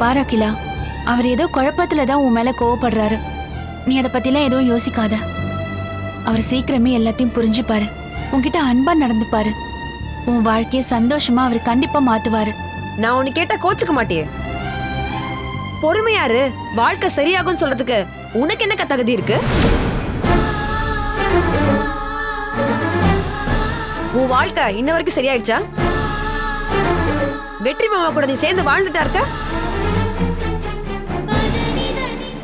பாரு அகிலா, அவர் ஏதோ குழப்பத்துல தான் உன் மேல கோவப்படுறாரு. நீ அதை பத்திலாம் எதுவும் யோசிக்காத. அவர் சீக்கிரமே எல்லாத்தையும் புரிஞ்சுப்பாரு. உன்கிட்ட அன்பா நடந்துப்பாரு. உன் வாழ்க்கைய சந்தோஷமா அவர் கண்டிப்பா மாத்துவாரு. நான் உன்னை கேட்டா கோச்சுக்க மாட்டியே. பொறுமையாரு, வாழ்க்கை சரியாகும் சொல்றதுக்கு உனக்கு என்ன தகுதி இருக்கு? உன் வாழ்க்கை இன்ன வரைக்கும் சரியாயிடுச்சா? வெற்றி மாமா கூட நீ சேர்ந்து வாழ்ந்துட்டா இருக்க?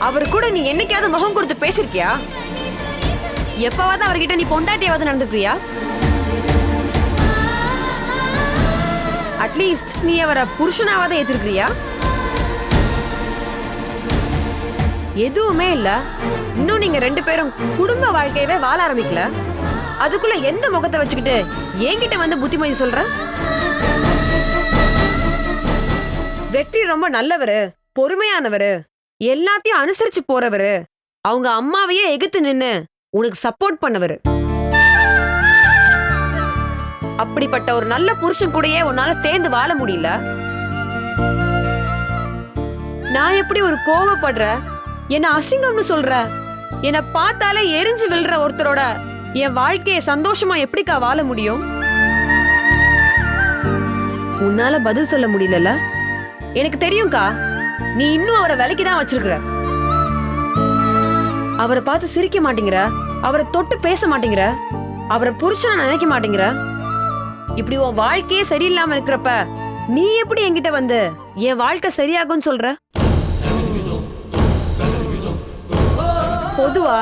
அவர் கூட நீ என்னைக்காவது முகம் கொடுத்து பேசிருக்கியா? எப்பவாவது அவர்கிட்ட நீ பொண்டாட்டியாவது நடந்துக்கிறியா? அட்லீஸ்ட் நீ அவரை புருஷனாவது ஏத்திருக்கிறியா? எதுவுமே இல்ல. இன்னும் நீங்க 2 பேரும் குடும்ப வாழ்க்கையவே வாழ ஆரம்பிக்கல. அதுக்குள்ள எந்த முகத்தை வச்சுக்கிட்டு என்கிட்ட வந்து புத்திமதி சொல்ற? வெற்றி ரொம்ப நல்லவரு, பொறுமையானவரு, எல்லாத்தையும் அனுசரிச்சு போறவரு, அவங்க அம்மாவையே எதிர்த்து நின்னு உனக்கு சப்போர்ட் பண்ணவரு. அப்படிப்பட்ட ஒரு நல்ல புருஷன் கூடயே உன்னால சேர்ந்து வாழ முடியல. நான் எப்படி ஒரு கோவப்படுற, என்ன அசிங்கம்னு சொல்ற, என்ன பார்த்தாலே எரிஞ்சு விழுற ஒருத்தரோட என் வாழ்க்கையை சந்தோஷமா எப்படிக்கா வாழ முடியும்? உன்னால பதில் சொல்ல முடியல. எனக்கு தெரியும்க்கா, நீ இன்னும் அவரை விலைக்கு தான் வச்சிருக்கிற. அவரை பார்த்து சிரிக்க மாட்டேங்கிற, அவரை தொட்டு பேச மாட்டேங்கிற, அவரை புருஷனா நினைக்க மாட்டேங்கிற. இப்படி உன் வாழ்க்கையே சரியில்லாம இருக்கிறப்ப நீ எப்படி என்கிட்ட வந்து என் வாழ்க்கை சரியாகும்னு சொல்ற? பொதுவா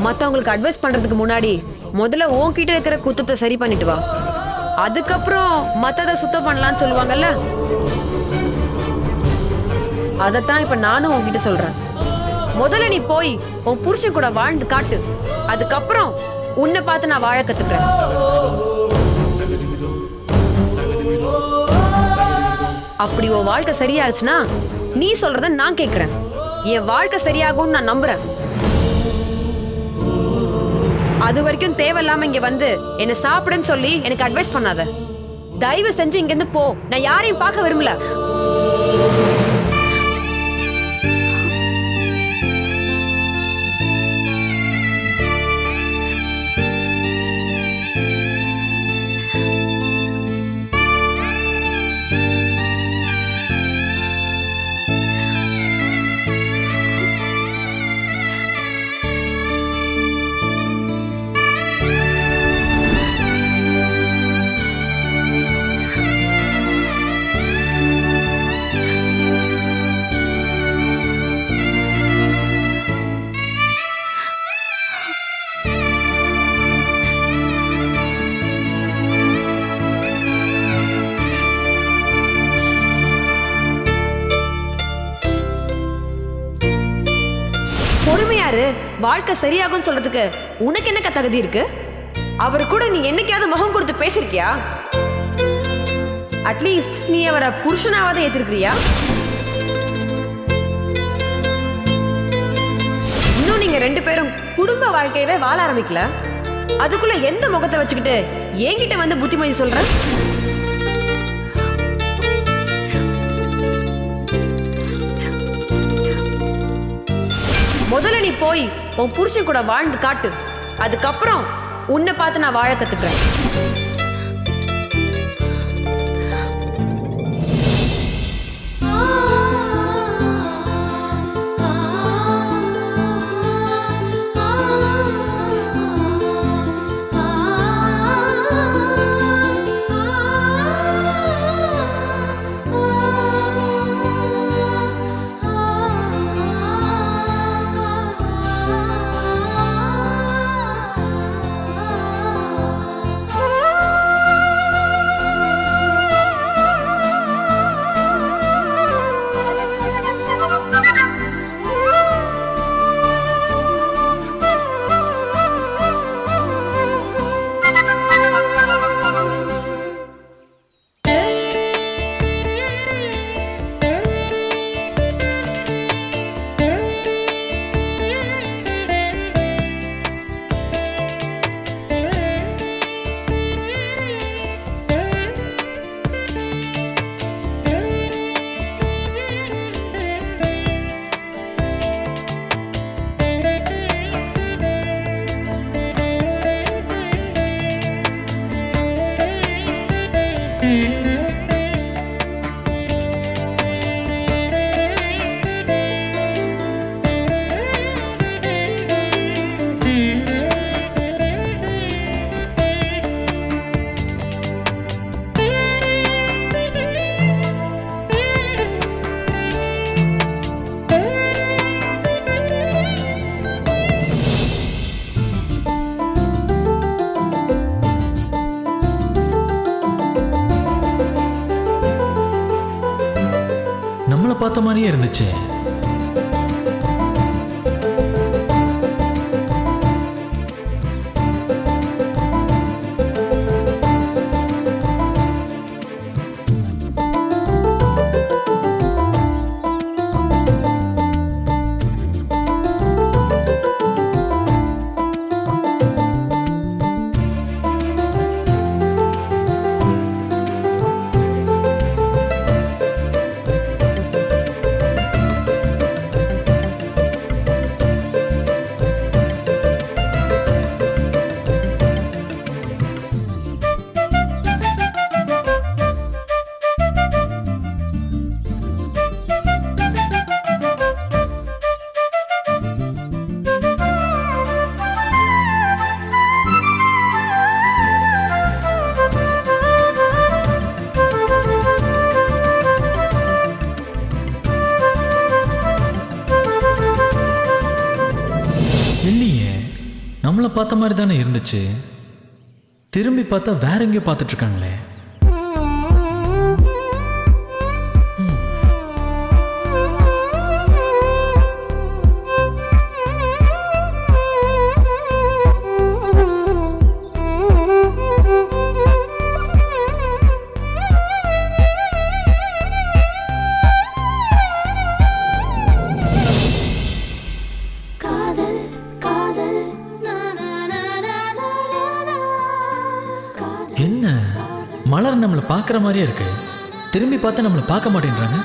மத்தவங்களுக்கு அட்வைஸ் பண்றதுக்கு முன்னாடி முதல்ல உன்கிட்ட இருக்கிற குத்தத்தை சரி பண்ணிட்டு வா. அதுக்கப்புறம் மத்தத சுத்தம் பண்ணலாம்னு சொல்லுவாங்கல்ல, அதத்தான் இப்ப நானும் உன்கிட்ட சொல்றேன். முதல்ல நீ போய் உன் புருஷன் கூட வாழ்ந்து காட்டு. அதுக்கப்புறம் உன்னை பார்த்து நான் வாழ கத்துக்கிறேன். அப்படி உன் வாழ்க்கை சரியாச்சுன்னா நீ சொல்றத நான் கேட்கிறேன். என் வாழ்க்கை சரியாகும்னு நான் நம்புறேன். அது வரைக்கும் தேவையில்லாம இங்க வந்து என்ன சாப்பிடுன்னு சொல்லி எனக்கு அட்வைஸ் பண்ணாத. தயவு செஞ்சு இங்க இருந்து போ. நான் யாரையும் பார்க்க விரும்பல. பொறுமையாரு, வாழ்க்கை சரியாகும் சொல்றதுக்கு உனக்கு என்ன தகுதி இருக்கு? அவரு கூட நீ என்னைக்காவது முகம் கொடுத்து பேசிருக்கியா? அட்லீஸ்ட் நீ அவரை புருஷனாவது ஏத்திருக்கிறியா? இன்னும் நீங்க 2 பேரும் குடும்ப வாழ்க்கையவே வாழ ஆரம்பிக்கல. அதுக்குள்ள எந்த முகத்தை வச்சுக்கிட்டு என்கிட்ட வந்து புத்திமதி சொல்ற? முதல்ல நீ போய் உன் புருஷன் கூட வாழ்ந்து காட்டு. அதுக்கப்புறம் உன்னை பார்த்து நான் வாழ கத்துக்கிறேன். மாதிரியே இருந்துச்சு. இல்லையே, நம்மளை பார்த்த மாதிரி தானே இருந்துச்சு. திரும்பி பார்த்தா வேற எங்கேயோ பார்த்துட்டு இருக்காங்களே. என்ன மலர் நம்மளை பார்க்குற மாதிரியே இருக்கு, திரும்பி பார்த்தா நம்மளை பார்க்க மாட்டேன்றாங்க.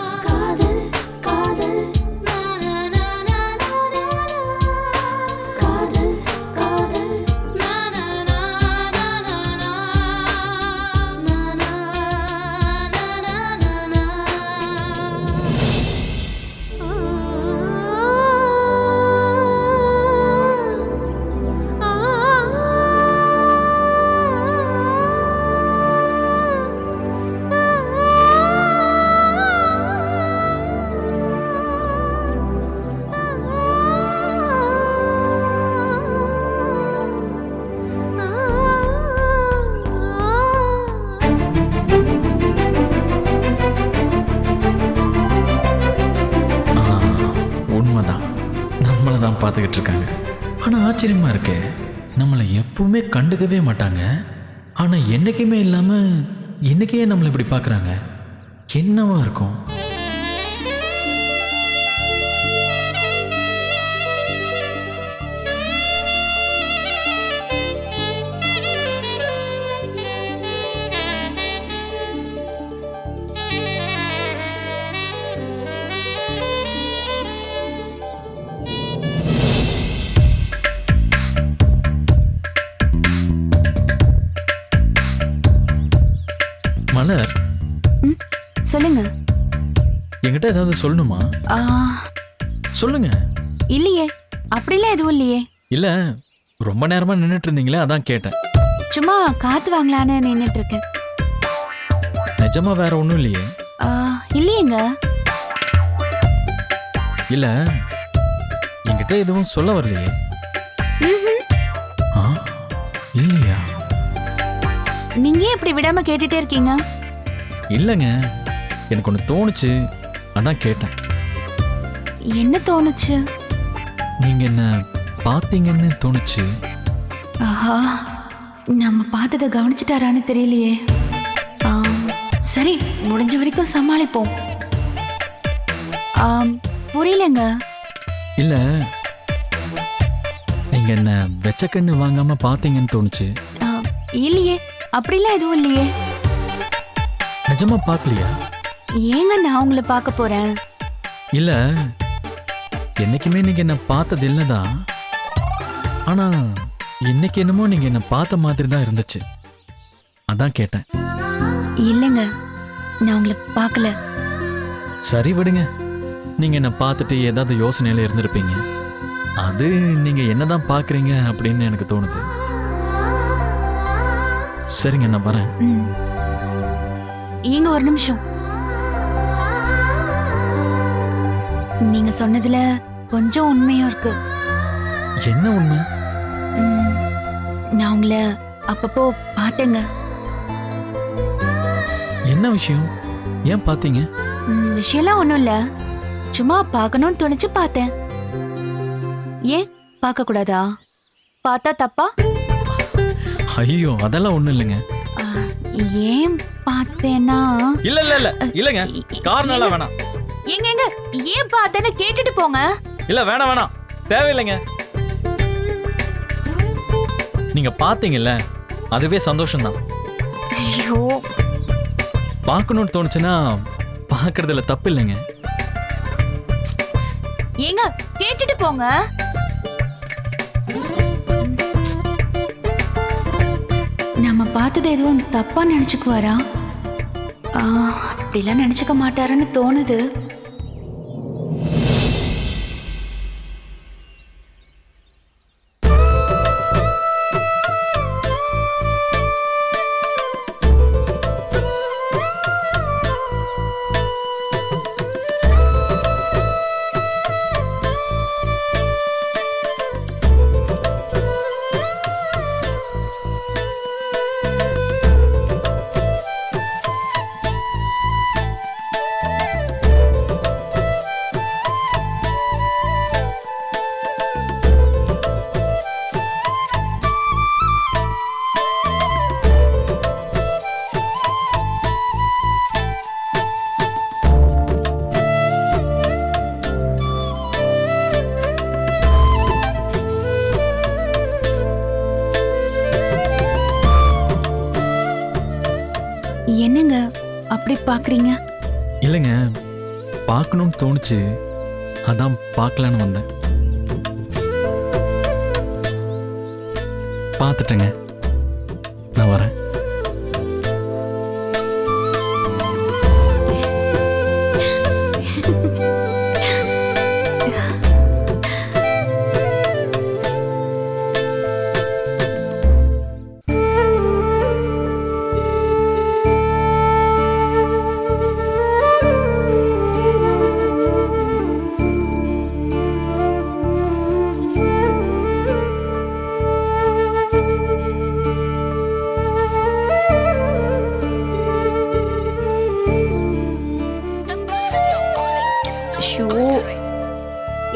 தான் பார்த்துக்கிட்டு இருக்காங்க. ஆனால் ஆச்சரியமாக இருக்கு, நம்மளை எப்பவுமே கண்டுக்கவே மாட்டாங்க. ஆனால் என்றைக்குமே இல்லாமல் இன்னைக்கே நம்மளை இப்படி பார்க்குறாங்க. என்னவா இருக்கும்? மலர், சொல்லுங்க. என்கிட்ட ஏதாவது சொல்லணுமா? சொல்லுங்க. இல்லையே, அப்படிலாம் எதுவும் இல்லையே. இல்ல, ரொம்ப நேரமா நின்னுட்டு இருந்தீங்களே, அதான் கேட்டேன். சும்மா காத்து வாங்கலான்னு நின்னுட்டு இருக்கேன். நிஜமா வேற ஒண்ணும் இல்லையே? இல்லையேங்க. இல்ல, என்கிட்ட எதுவும் சொல்ல வரலையே? இல்லையா? நீங்க ஏன் இப்படி விடாம கேட்டுட்டே இருக்கீங்க? இல்லங்க, எனக்கு ஒண்ணு தோணுச்சு, அதான் கேட்டேன். என்ன தோணுச்சு? நீங்க என்ன பாத்தீங்கன்னு தோணுச்சு. ஆஹா, நம்ம பார்த்ததை கவனிச்சிட்டாரான்னு தெரியலையே. சரி, முடிஞ்ச வரைக்கும் சமாளிப்போம். புரியலங்க. இல்ல, நீங்க என்ன வெச்சக்கண்ணு வாங்காம பாத்தீங்கன்னு தோணுச்சு. இல்லையே, அப்படிலாம் எதுவும் இல்லையே. நிஜமா பார்க்கலையா? ஏங்க நான் உங்களை பார்க்க போறேன்? இல்ல, என்னைக்குமே நீங்க என்ன பார்த்தது இல்லதான். ஆனா இன்னைக்கு என்னமோ நீங்க என்ன பார்த்த மாதிரி தான் இருந்துச்சு, அதான் கேட்டேன். இல்லைங்க, நான் உங்களை பார்க்கல. சரி விடுங்க, நீங்க என்ன பார்த்துட்டு ஏதாவது யோசனையில இருந்திருப்பீங்க. அது நீங்க என்னதான் பார்க்குறீங்க அப்படின்னு எனக்கு தோணுது. சரிங்க, நான் வரேன். ஏங்க ஒரு நிமிஷம். நீங்க சொன்னதுல கொஞ்சம் உண்மையும் இருக்கு. என்ன உண்மை? நான் உங்களை அப்பப்போ பார்த்தேங்க. என்ன விஷயம்? ஏன் பார்த்தீங்க? விஷயம்லாம் ஒன்றும் இல்லை. சும்மா பார்க்கணும்னு தோணுச்சு பார்த்தேன். ஏன் பார்க்க கூடாதா? பார்த்தா தப்பா? ஐயோ அதெல்லாம் ஒண்ணும் இல்லைங்க. ஆ, ஏன் பார்த்தேன்னா இல்ல இல்ல இல்ல இல்லங்க, காரணம் வேணாம். எங்க எங்க ஏன் பார்த்தேன்னு கேட்டுட்டு போங்க. இல்ல வேணாம் வேணாம், தேவையில்லைங்க. நீங்க பாத்தீங்கல்ல, அதுவே சந்தோஷம்தான். ஐயோ பார்க்கணும்னு தோணுச்சுன்னா பார்க்கறதுல தப்பு இல்லைங்க. ஏங்க கேட்டுட்டு போங்க. நம்ம பார்த்தது எதுவும் தப்பா நினைச்சுக்குவாரா? அப்படிலாம் நினைச்சுக்க மாட்டாருன்னு தோணுது. என்னங்க அப்படி பாக்குறீங்க? இல்லைங்க, பார்க்கணும்னு தோணுச்சு, அதான் பார்க்கலான்னு வந்தேன். பார்த்துட்டேங்க, நான் வரேன்.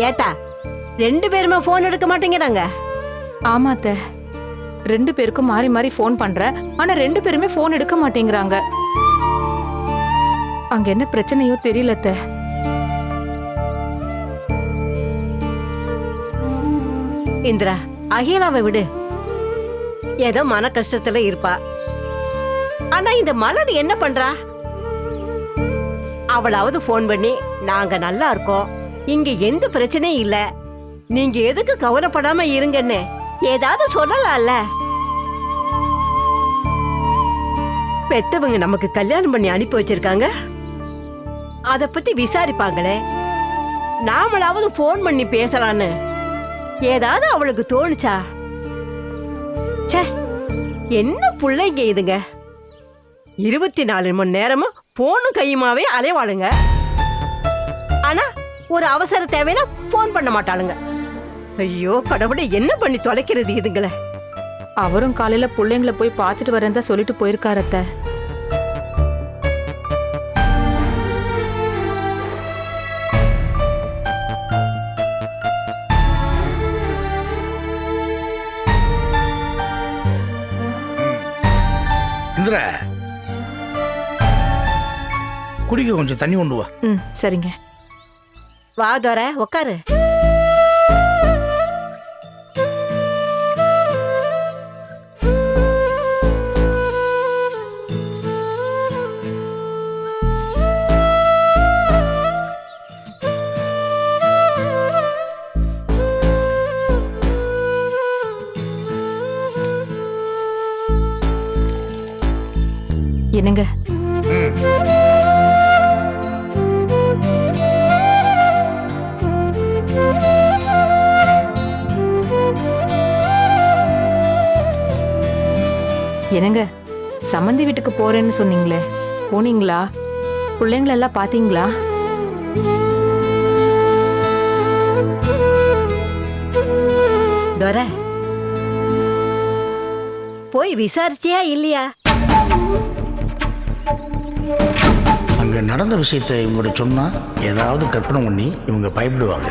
ஏத்தா, 2 பேருமே போன் எடுக்க மாட்டேங்கிறாங்க. ஆமா அத்தை, 2 பேருக்கும் மாறி மாறி ஃபோன் பண்றேன், ஆனா 2 பேருமே ஃபோன் எடுக்க மாட்டேங்கிறாங்க. அங்க என்ன பிரச்சனையோ தெரியல அத்தை. இந்திரா, அகிலாவை விடு, ஏதோ மன கஷ்டத்துல இருப்பா. ஆனா இந்த மலர் என்ன பண்றா? அவளாவது போன் பண்ணி நாங்க நல்லா இருக்கோம், இங்க எந்த பிரச்சனையும் இல்ல, நீங்க எதுக்கு கவலைப்படாம இருங்கன்னு ஏதாவது சொல்லலாம்ல. பெத்தவங்க நமக்கு கல்யாணம் பண்ணி அனுப்பி வச்சிருக்காங்க, அத பத்தி விசாரிப்பாங்களே. நாமளாவது போன் பண்ணி பேசலான்னு ஏதாவது அவளுக்கு தோணுச்சா? ச்சே, என்ன பிள்ளைங்க இதுங்க, 24 மணி நேரமும் போனும் கையுமாவே அலைவாளுங்க. ஆனா ஒரு அவசர தேவைன்னா போன் பண்ண மாட்டாளுங்க. ஐயோ கடவுளே, என்ன பண்ணி தொலைக்கிறது இதுங்கள. அவரும் காலையில பிள்ளைங்களை போய் பார்த்துட்டு வரேன் தான் சொல்லிட்டு போயிருக்காரு அத்தை. இந்திரா, குடிக்க கொஞ்சம் தண்ணி கொண்டு வா. சரிங்க. வா தோர, உக்காரு. என்னங்க, என்னங்க, சம்மந்தி வீட்டுக்கு போறேன்னு சொன்னீங்களே, போனீங்களா? பிள்ளைங்களெல்லாம் பாத்தீங்களா? தோர, போய் விசாரிச்சியா இல்லையா? அங்கே நடந்த விஷயத்தை இவங்கள்ட்ட சொன்னால் ஏதாவது கற்பனை பண்ணி இவங்க பயப்படுவாங்க.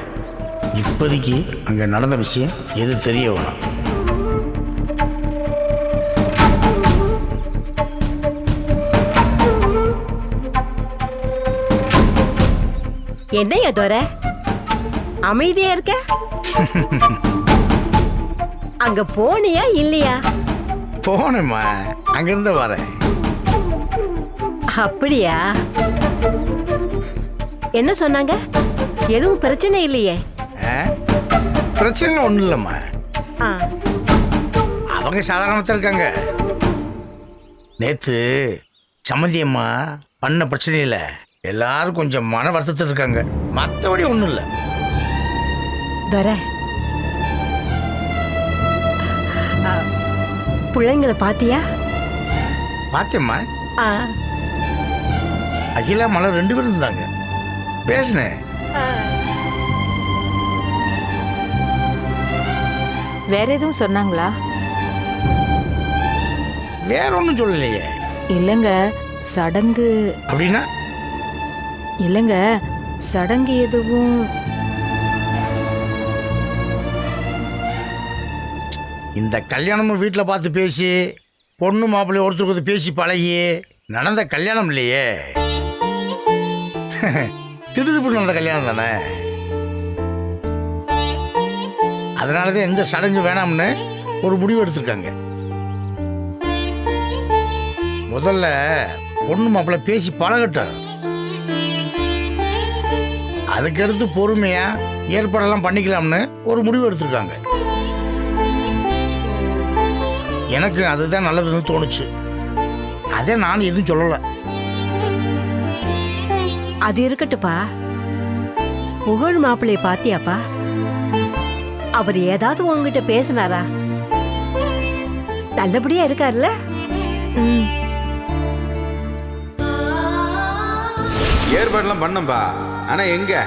இப்போதைக்கு அங்கே நடந்த விஷயம் எது தெரிய வேணும். என்னையா தோர அமைதியா இருக்க? அங்க போனியா இல்லையா? போனேம்மா, அங்கேருந்து வரேன். அப்படியா? என்ன சொன்னாங்க? எதுவும் பிரச்சனை இல்லையே? பிரச்சனை ஒன்றும் இல்லைம்மா, ஆ, அவங்க சாதாரணமாக இருக்காங்க. நேற்று சம்மந்தி அம்மா பண்ண பிரச்சனை இல்லை, எல்லாரும் கொஞ்சம் மன வருத்தத்தில் இருக்காங்க, மற்றபடி ஒன்றும் இல்லை. தோர பிள்ளைங்களை பாத்தியா? பார்த்தேம்மா, ஆ, அகிலா மலர் 2 பேரும் இருந்தாங்க, பேசினேன். ஆ. வேற எதுவும் சொன்னாங்களா? வேற ஒன்றும் சொல்லலையே. இல்லைங்க, சடங்கு அப்படின்னா இல்லைங்க, சடங்கு எதுவும். இந்த கல்யாணமும் வீட்டில் பார்த்து பேசி பொண்ணு மாப்பிள்ளை ஒருத்தருக்கு பேசி பழகி நடந்த கல்யாணம் இல்லையே. திருதுப்பு நடந்த கல்யாணம் தானே. அதனாலதான் எந்த சடங்கு வேணாம்னு ஒரு முடிவு எடுத்திருக்காங்க. முதல்ல பொண்ணு மாப்பிள்ளை பேசி பழகட்டும், அதுக்கடுத்து பொறுமையா ஏற்பாடெல்லாம் பண்ணிக்கலாம்னு ஒரு முடிவு எடுத்திருக்காங்க. எனக்கு அதுதான் நல்லதுன்னு தோணுச்சு. அதே நான் எதுவும் சொல்லல. அது இருக்கட்டுப்பா. புகழ் மாப்பிள்ளைய பாத்தியாப்பா? அவர் ஏதாவது உங்ககிட்ட பேசினாரா? நல்லபடியா இருக்காருல்ல? ம். ஏற்பாடுலாம் பண்ணம்பா, ஆனா எங்க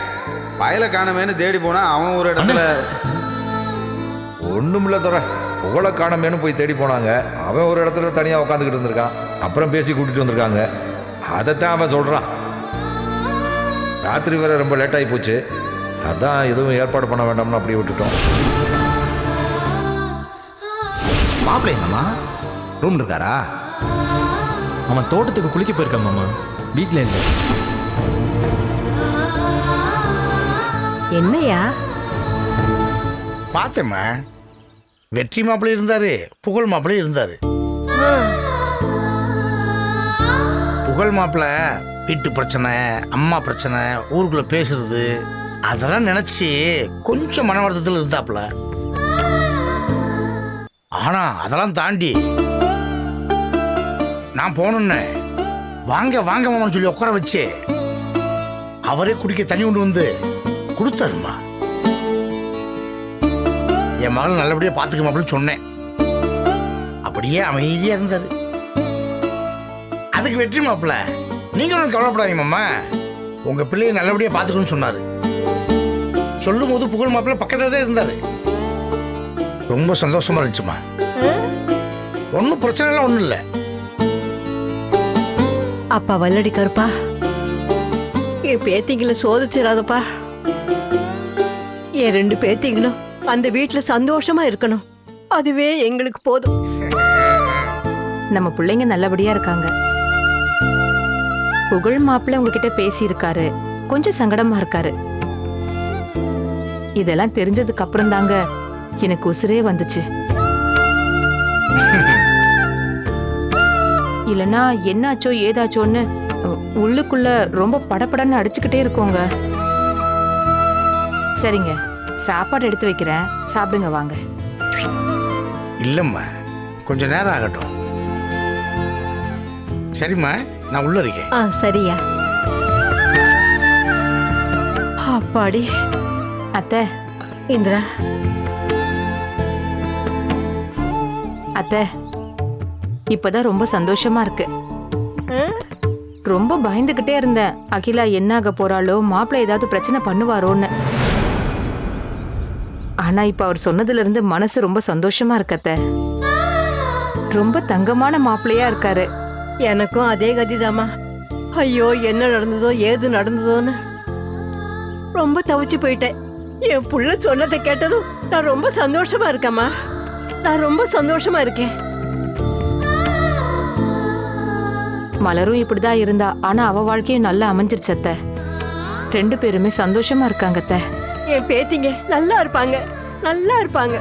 பயல காணமேனு தேடி போனா அவன் ஒரு இடத்துல ஒண்ணுமில்ல தர, புகழ காணமேனு போய் தேடி போனாங்க. அவன் ஒரு இடத்துல தனியா உட்காந்துக்கிட்டு இருந்திருக்கான். அப்புறம் பேசி கூட்டிட்டு வந்திருக்காங்க. அதைத்தான் அவன் சொல்றான். ராத்திரி வேற ரொம்ப லேட் ஆகி போச்சு, அதான் எதுவும் ஏற்பாடு பண்ண வேண்டாம்னு அப்படியே விட்டுட்டோம். மாப்பிள்ளைங்கம்மா ரூம் இருக்காரா? அவன் தோட்டத்துக்கு குளிக்க போயிருக்கான் மாமா, வீட்டில் இல்லை. என்னையா? பார்த்தேம்மா, வெற்றி மாப்பிள்ளை இருந்தாரு, புகழ் மாப்பிள்ளை இருந்தாரு. புகழ் மாப்பிள்ளை வீட்டு பிரச்சனை, அம்மா பிரச்சனை, ஊருக்குள்ள பேசுறது, அதெல்லாம் நினைச்சு கொஞ்சம் மன வருத்தத்தில் இருந்தாப்புல. ஆனா அதெல்லாம் தாண்டி நான் போனேன்னு வாங்க வாங்க மாமான்னு சொல்லி உட்கார வச்சு அவரே குடிக்க தண்ணி கொண்டு வந்து கொடுத்தாருமா. என் மகள் நல்லபடியா பாத்துக்க அப்படின்னு சொன்னேன். அப்படியே அமைதியா இருந்தாரு. அதுக்கு வெற்றி மாப்பிள்ள, நீங்களும் கவலைப்படாதீங்க மாமா, உங்க பிள்ளைய நல்லபடியா பாத்துக்கணும்னு சொன்னாரு. சொல்லும் போது புகழ் மாப்பிள்ள பக்கத்துல தான் இருந்தாரு. ரொம்ப சந்தோஷமா இருந்துச்சுமா. ஒன்னும் பிரச்சனை எல்லாம் ஒண்ணும் இல்லை. அப்பா வல்லடி கருப்பா, என் பேத்திங்களை சோதிச்சிடாதப்பா. என் 2 பேத்திங்களும் அந்த வீட்டுல சந்தோஷமா இருக்கணும், அதுவே எங்களுக்கு போதும். நம்ம பிள்ளைங்க நல்லபடியா இருக்காங்க. புகழ் மாப்பிள்ளை உங்ககிட்ட பேசி இருக்காரு, கொஞ்சம் சங்கடமா இருக்காரு. இதெல்லாம் தெரிஞ்சதுக்கு அப்புறம் தாங்க எனக்கு உசுரே வந்துச்சு. இல்லனா என்னாச்சோ ஏதாச்சோன்னு உள்ளுக்குள்ள ரொம்ப படபடன்னு அடிச்சுக்கிட்டே இருக்கோங்க. சரிங்க, சாப்பாடு எடுத்து வைக்கிறேன், சாப்பிடுங்க வாங்க. இல்லம்மா, கொஞ்சம் நேரம் ஆகட்டும். சரிம்மா, நான் உள்ள இருக்கேன். சரியா? அப்பாடி. அத்தை. இந்திரா. அத்தை, இப்பதான் ரொம்ப சந்தோஷமா இருக்கு. ரொம்ப பயந்துகிட்டே இருந்தேன், அகிலா என்ன ஆக போறாளோ, மாப்பிள்ளை ஏதாவது பிரச்சனை பண்ணுவாரோன்னு. ஆனா இப்ப அவர் சொன்னதுல இருந்து மனசு ரொம்ப சந்தோஷமா இருக்கு அத்தை. ரொம்ப தங்கமான மாப்பிள்ளையா இருக்காரு. எனக்கும் அதே கதிதாமா. ஐயோ என்ன நடந்ததோ ஏது நடந்ததோன்னு ரொம்ப தவிச்சு போயிட்டேன். என் புள்ள சொன்னதை கேட்டதும் நான் ரொம்ப சந்தோஷமா இருக்கேம்மா. நான் ரொம்ப சந்தோஷமா இருக்கேன். மலரும் இப்படிதான் இருந்தா, ஆனா அவ வாழ்க்கையும் நல்லா அமைஞ்சிருச்சு அத்தை. 2 பேருமே சந்தோஷமா இருக்காங்க அத்தை. என் பேத்திங்க நல்லா இருப்பாங்க, நல்லா இருப்பாங்க.